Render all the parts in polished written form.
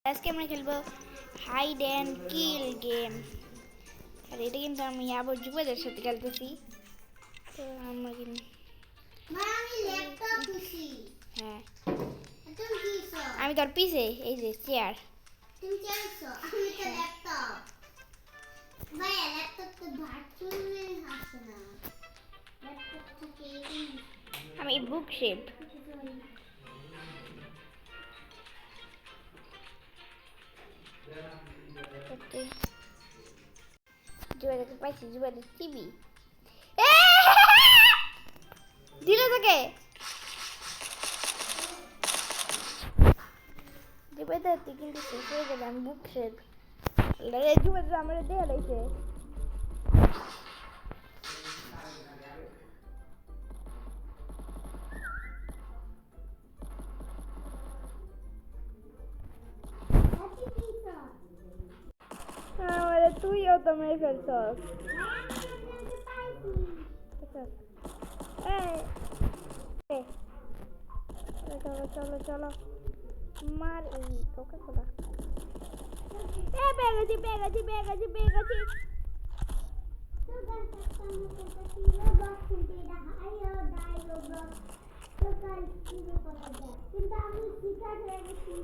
আজকে আমরা খেলবো হাইড অ্যান্ড কিল গেম। আর এটা কিন্তু আমি আবার যুবদের সাথে খেলতেছি। তো আমরা কিন্তু হ্যাঁ আমি তোর পিছে এই যে চেয়ার আমি বুক শেপ যুবদের পাইছি যুবদের টিভি দিল তোকে যুবদের কিন্তু শেষ হয়ে গেলে আমি বুক শেপ যুবদের আমার দেয়া লাগছে তুইও তো মেরে ফেলছস চলো চলো চলো মার এই কোকা কোলা পেয়ে গেছি কিন্তু আমি শিকার হয়ে গেছি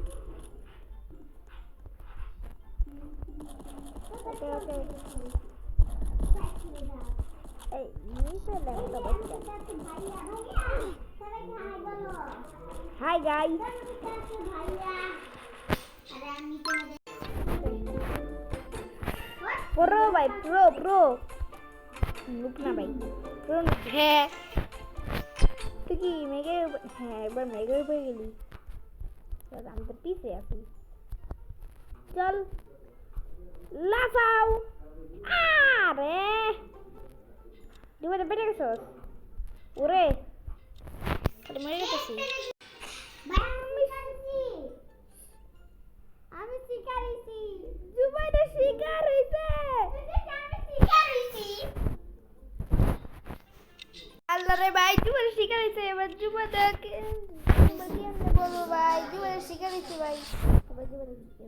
Hi guys. Pro भाई pro. Look ना भाई. Pro है. तो कि मेरे है एक बार मेरे ऊपर गेली. तो हम तो पीछे आती. चल. লাফাও আরে দিবাতে বেটে গেছস ওরে আরে মরে গেছিস আমি শিকারিছি জুবাইতে শিকার হইছে আল্লাহ রে ভাই জুবাইতে শিকার হইছে এবার জুবাইতে বলবো ভাই জুবাইতে শিকার হইছে ভাই এবার জুবাইতে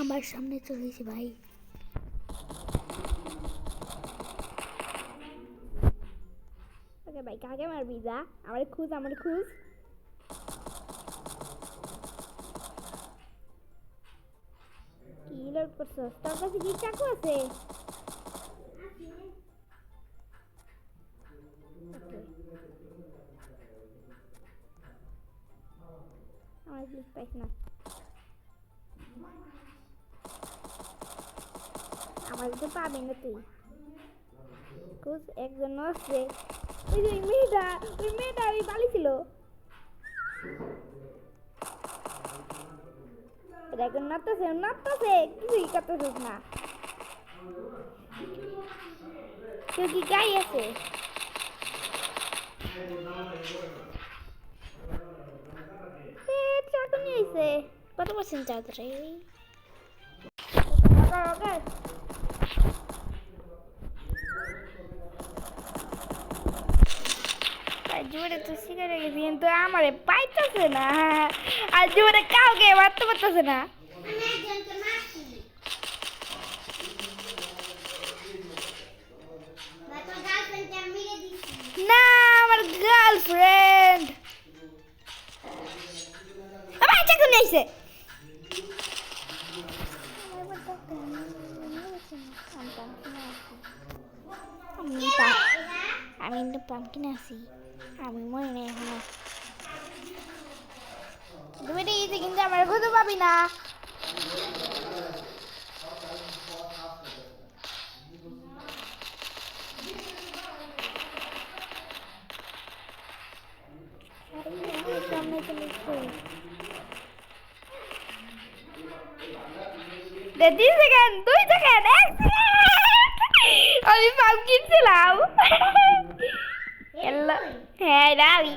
আমার সামনে চলেছি ভাই ওকে ভাই কাকে মারবি যা আমার খুঁজ কি লোড করছস তোর কাছে কি চাকু আছে আমার ক্লিক পাইস না আমার তো পাবি না তুই কুছ একজন আছে ওই যে মেয়েটা ওই বালি ছিল এখন নাচতেছে কিছুই করতেছিস না তুই কি গাই আছে চাকু নিয়ে আইছে কত পার্সেন্ট চার্জ রে জোরে তো শিকার হয়ে গেছি কিন্তু আমারে পাইতেছে না আর জোরে কাউকে মারতে পারতেছে না না আমার গার্লফ্রেন্ড আমার চাকু নিয়েছে আমি কিন্তু পাম্পকিনে আছি আমি মনে নেই এখনো তুমি দিয়েছি কিন্তু আমার খুঁজে পাবি না সামনে চলে দুই সেকেন্ড আমি পাম্পকিন ছিলাম হ্যাঁ রাবি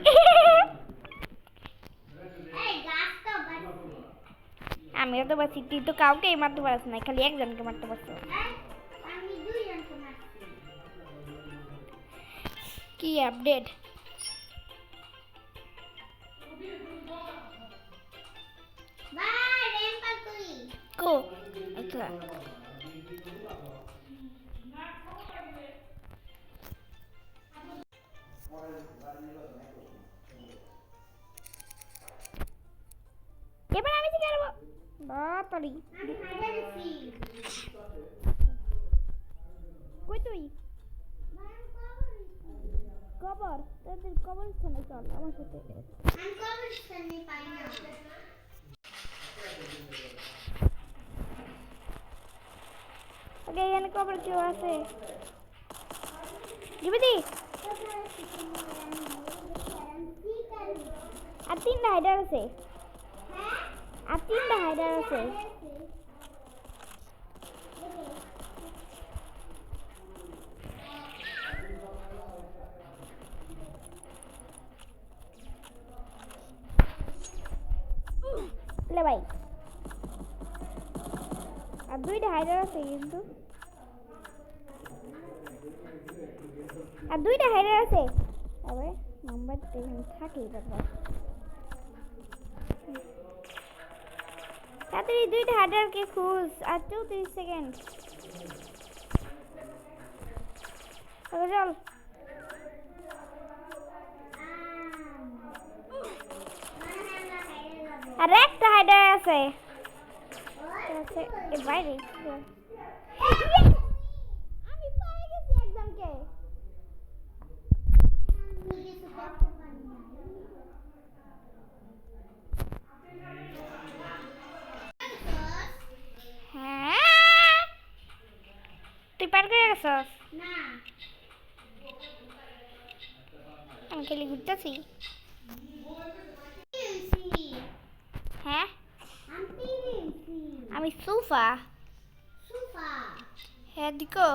আমিও তো পারছি, তুই তো কাউকেই মারতে পারছ না, খালি একজনকে মারতে পারছো। আমি দুইজনকে মারছি। কি আপডেট? বাই রেম পার করি। কো আচ্ছা এবার আমি কি করব? বাতারি আমি হাইডেন্সি। কই তুই? ভাই আমি কবর। কবর, তোদের কবরস্থানে চল আমার সাথে। আমি কবর স্থানে পাই না। ওকে, এখানে কবর কেউ আছে? জিবিদি আর তিনটা হাইডার আছে, আর তিনটা হাইডার আছে। লে ভাই, আর দুইটা হাইডার আছে কিন্তু, আর দুইটা হাইডার আছে। তবে নাম্বার এখানে থাকেই তারপর তাড়াতাড়ি দুইটা হাইডারকে খুঁজ, আর 34 সেকেন্ড। তবে চল। আর একটা হাইডার আছে এর বাইরে। আমি পেয়ে গেছি একজনকে। হ্যাঁ, তুই পার করে গেছস? না আমি খালি ঘুরতেছি। হ্যাঁ, আমি সোফা। সুফা হ্যাঁ দিকো,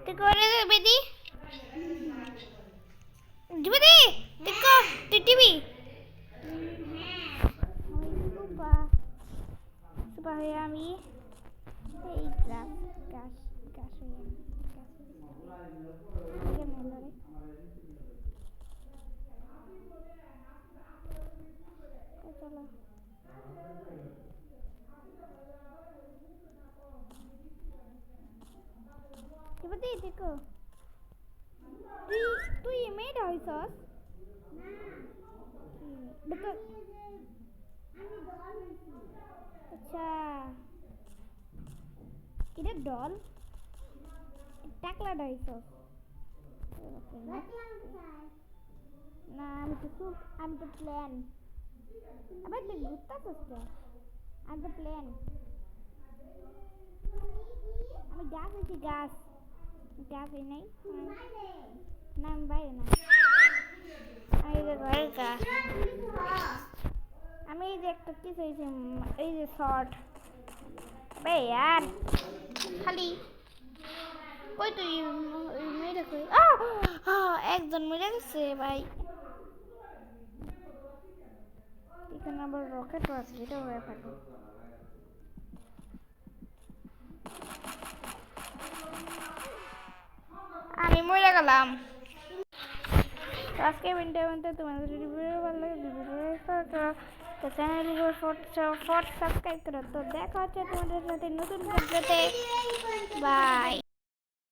তুই করে বেদি দিবি, দিকো তুই টিভি। সোফা সোফা হয়ে আমি এই গাছ গাছ গাছ হয়ে আমি চলো। দিবি দেখো, তুই তুই মেয়েটা হইছস? আচ্ছা, এটা ডল টাকলাটা হইছস? না আমি তো সুপ, আমি তো প্ল্যান। আবার তুই ঘুরতেছস কে? আমি তো প্ল্যান। আমি গাছ হইছি, গাছ গাছ হই নাই। না আমি বাইরে না, আমি এই যে ঘরের গাছ। আমি এই যে একটা কিছু হয়েছে, এই যে শর্ট বে यार খালি কই তুই মেরে কই? একজন মরে গেছে ভাই। এখানে আবার রকেটও আছে, এটা হয়ে থাকে। আমি মরে গেলাম। আজকে ভিডিওতে তোমাদের যদি ভিডিও ভালো লাগে তো চ্যানেলটি ফোর্ট সাবস্ক্রাইব করো। তো দেখা হচ্ছে তোমাদের সাথে নতুন ভিডিওতে। বাই।